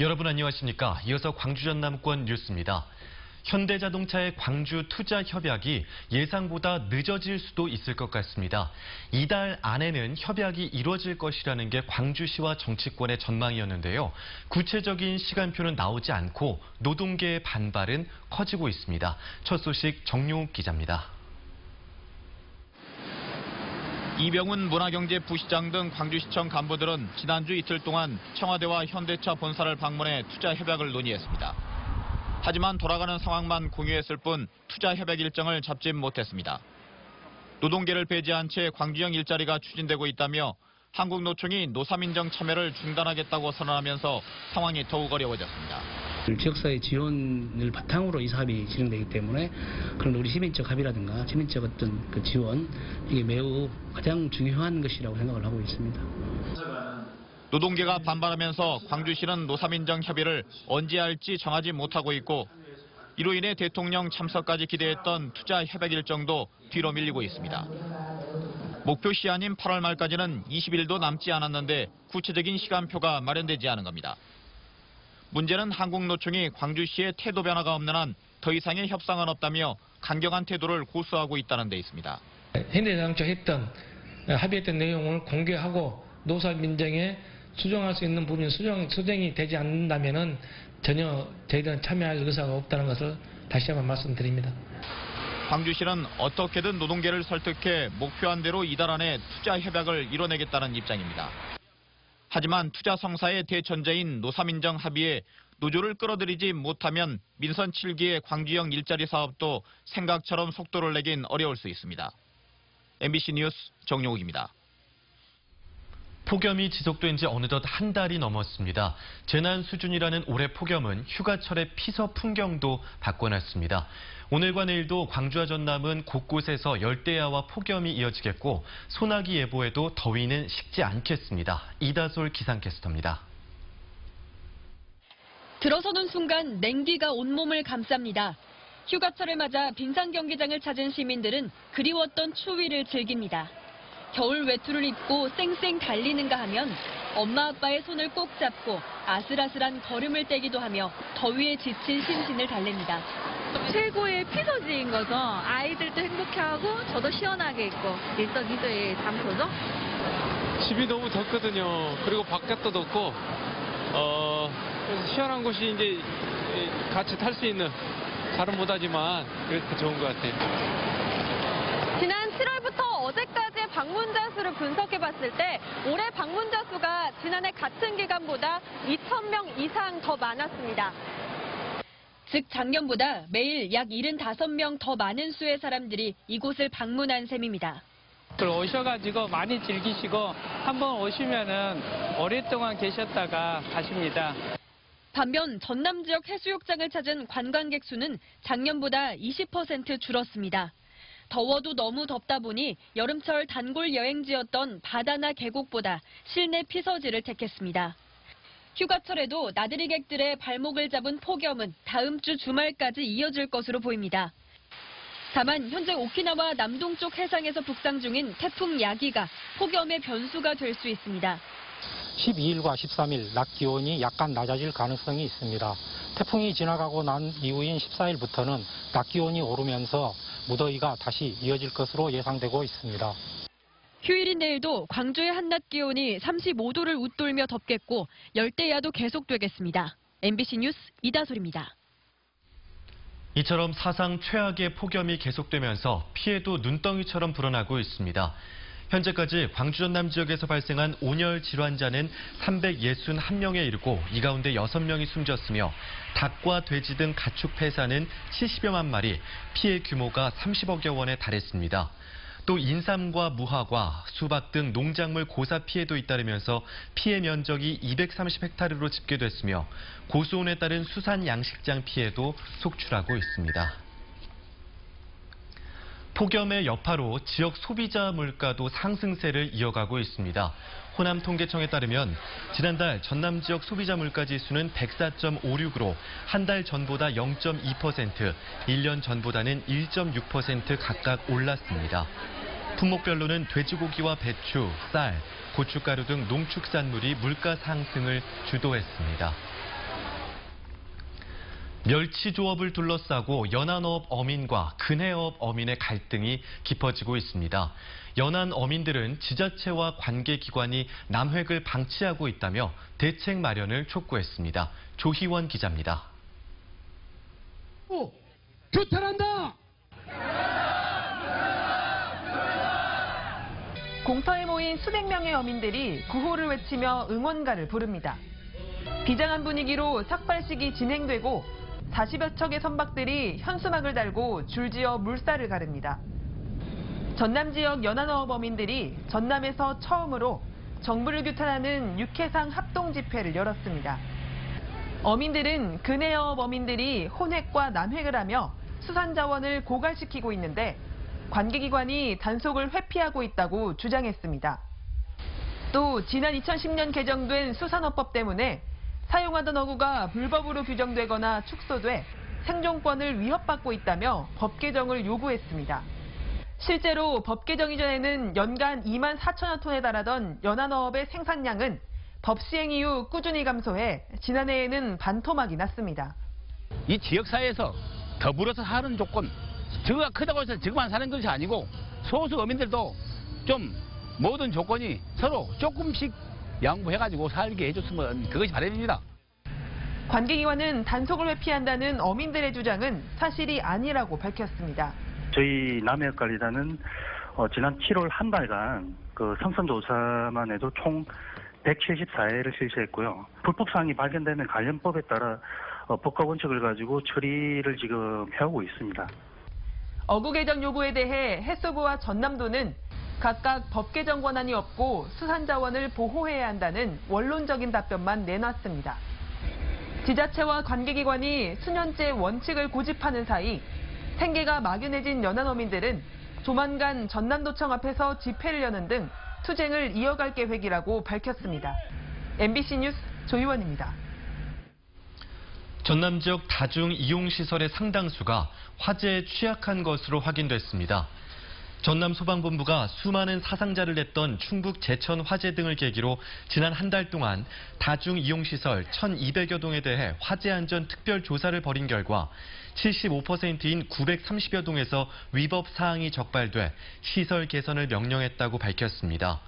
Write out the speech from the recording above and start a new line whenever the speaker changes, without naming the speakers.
여러분 안녕하십니까? 이어서 광주 전남권 뉴스입니다. 현대자동차의 광주 투자 협약이 예상보다 늦어질 수도 있을 것 같습니다. 이달 안에는 협약이 이루어질 것이라는 게 광주시와 정치권의 전망이었는데요. 구체적인 시간표는 나오지 않고 노동계의 반발은 커지고 있습니다. 첫 소식 정용욱 기자입니다.
이병훈 문화경제부시장 등 광주시청 간부들은 지난주 이틀 동안 청와대와 현대차 본사를 방문해 투자 협약을 논의했습니다. 하지만 돌아가는 상황만 공유했을 뿐 투자 협약 일정을 잡지 못했습니다. 노동계를 배제한 채 광주형 일자리가 추진되고 있다며 한국노총이 노사민정 참여를 중단하겠다고 선언하면서 상황이 더욱 어려워졌습니다.
지역사회 지원을 바탕으로 이 사업이 진행되기 때문에 그런 우리 시민적 합의라든가 시민적 어떤 그 지원 이게 매우 가장 중요한 것이라고 생각을 하고 있습니다.
노동계가 반발하면서 광주시는 노사민정 협의를 언제 할지 정하지 못하고 있고 이로 인해 대통령 참석까지 기대했던 투자 협약 일정도 뒤로 밀리고 있습니다. 목표 시한인 8월 말까지는 20일도 남지 않았는데 구체적인 시간표가 마련되지 않은 겁니다. 문제는 한국노총이 광주시의 태도 변화가 없는 한 더 이상의 협상은 없다며 강경한 태도를 고수하고 있다는 데 있습니다.
현대자동차 합의했던 내용을 공개하고 노사민정에 수정할 수 있는 부분이 수정이 되지 않는다면 전혀 저희들은 참여할 의사가 없다는 것을 다시 한번 말씀드립니다.
광주시는 어떻게든 노동계를 설득해 목표한 대로 이달 안에 투자 협약을 이뤄내겠다는 입장입니다. 하지만 투자 성사의 대전제인 노사민정 합의에 노조를 끌어들이지 못하면 민선 7기의 광주형 일자리 사업도 생각처럼 속도를 내긴 어려울 수 있습니다. MBC 뉴스 정용욱입니다.
폭염이 지속된 지 어느덧 한 달이 넘었습니다. 재난 수준이라는 올해 폭염은 휴가철의 피서 풍경도 바꿔놨습니다. 오늘과 내일도 광주와 전남은 곳곳에서 열대야와 폭염이 이어지겠고 소나기 예보에도 더위는 식지 않겠습니다. 이다솔 기상캐스터입니다.
들어서는 순간 냉기가 온몸을 감쌉니다. 휴가철을 맞아 빙상 경기장을 찾은 시민들은 그리웠던 추위를 즐깁니다. 겨울 외투를 입고 쌩쌩 달리는가 하면 엄마 아빠의 손을 꼭 잡고 아슬아슬한 걸음을 떼기도 하며 더위에 지친 심신을 달랩니다.
최고의 피서지인 거죠. 아이들도 행복해하고 저도 시원하게 있고 일석이조의 장소죠.
집이 너무 덥거든요. 그리고 바깥도 덥고 그래서 시원한 곳이 이제 같이 탈 수 있는 잘은 못하지만 그래도 좋은 것 같아요.
지난 7월부터 어제까지의 방문자 수를 분석해봤을 때 올해 방문자 수가 지난해 같은 기간보다 2,000명 이상 더 많았습니다.
즉 작년보다 매일 약 75명 더 많은 수의 사람들이 이곳을 방문한 셈입니다.
오셔가지고 많이 즐기시고 한번 오시면은 오랫동안 계셨다가 가십니다.
반면 전남 지역 해수욕장을 찾은 관광객 수는 작년보다 20% 줄었습니다. 더워도 너무 덥다 보니 여름철 단골 여행지였던 바다나 계곡보다 실내 피서지를 택했습니다. 휴가철에도 나들이객들의 발목을 잡은 폭염은 다음 주 주말까지 이어질 것으로 보입니다. 다만 현재 오키나와 남동쪽 해상에서 북상 중인 태풍 야기가 폭염의 변수가 될 수 있습니다.
12일과 13일 낮 기온이 약간 낮아질 가능성이 있습니다. 태풍이 지나가고 난 이후인 14일부터는 낮 기온이 오르면서 무더위가 다시 이어질 것으로 예상되고 있습니다.
휴일인 내일도 광주의 한낮 기온이 35도를 웃돌며 덥겠고 열대야도 계속되겠습니다. MBC 뉴스 이다솔입니다.
이처럼 사상 최악의 폭염이 계속되면서 피해도 눈덩이처럼 불어나고 있습니다. 현재까지 광주 전남 지역에서 발생한 온열 질환자는 361명에 이르고 이 가운데 6명이 숨졌으며 닭과 돼지 등 가축 폐사는 70여만 마리, 피해 규모가 30억여 원에 달했습니다. 또 인삼과 무화과, 수박 등 농작물 고사 피해도 잇따르면서 피해 면적이 230헥타르로 집계됐으며 고수온에 따른 수산 양식장 피해도 속출하고 있습니다. 폭염의 여파로 지역 소비자 물가도 상승세를 이어가고 있습니다. 호남 통계청에 따르면 지난달 전남 지역 소비자 물가 지수는 104.56으로 한 달 전보다 0.2%, 1년 전보다는 1.6% 각각 올랐습니다. 품목별로는 돼지고기와 배추, 쌀, 고춧가루 등 농축산물이 물가 상승을 주도했습니다. 멸치 조업을 둘러싸고 연안어업 어민과 근해어업 어민의 갈등이 깊어지고 있습니다. 연안 어민들은 지자체와 관계기관이 남획을 방치하고 있다며 대책 마련을 촉구했습니다. 조희원 기자입니다.
규탄한다!
공터에 모인 수백 명의 어민들이 구호를 외치며 응원가를 부릅니다. 비장한 분위기로 삭발식이 진행되고 40여 척의 선박들이 현수막을 달고 줄지어 물살을 가릅니다. 전남 지역 연안어업 어민들이 전남에서 처음으로 정부를 규탄하는 육해상 합동 집회를 열었습니다. 어민들은 근해어업 어민들이 혼획과 남획을 하며 수산자원을 고갈시키고 있는데 관계기관이 단속을 회피하고 있다고 주장했습니다. 또 지난 2010년 개정된 수산업법 때문에 사용하던 어구가 불법으로 규정되거나 축소돼 생존권을 위협받고 있다며 법 개정을 요구했습니다. 실제로 법 개정 이전에는 연간 2만 4천여 톤에 달하던 연안어업의 생산량은 법 시행 이후 꾸준히 감소해 지난해에는 반토막이 났습니다.
이 지역사회에서 더불어서 사는 조건, 저거가 크다고 해서 저거만 사는 것이 아니고 소수 어민들도 좀 모든 조건이 서로 조금씩 양보해가지고 살게 해줬으면 그것이 바람입니다.
관계기관은 단속을 회피한다는 어민들의 주장은 사실이 아니라고 밝혔습니다.
저희 남해역관리단은 지난 7월 한 달간 그 성선조사만 해도 총 174회를 실시했고요. 불법사항이 발견되면 관련법에 따라 법과 원칙을 가지고 처리를 지금 해오고 있습니다.
어구 개정 요구에 대해 해수부와 전남도는 각각 법 개정 권한이 없고 수산자원을 보호해야 한다는 원론적인 답변만 내놨습니다. 지자체와 관계기관이 수년째 원칙을 고집하는 사이 생계가 막연해진 연안어민들은 조만간 전남도청 앞에서 집회를 여는 등 투쟁을 이어갈 계획이라고 밝혔습니다. MBC 뉴스 조희원입니다.
전남 지역 다중 이용시설의 상당수가 화재에 취약한 것으로 확인됐습니다. 전남 소방본부가 수많은 사상자를 냈던 충북 제천 화재 등을 계기로 지난 한 달 동안 다중 이용시설 1,200여 동에 대해 화재 안전 특별 조사를 벌인 결과 75%인 930여 동에서 위법 사항이 적발돼 시설 개선을 명령했다고 밝혔습니다.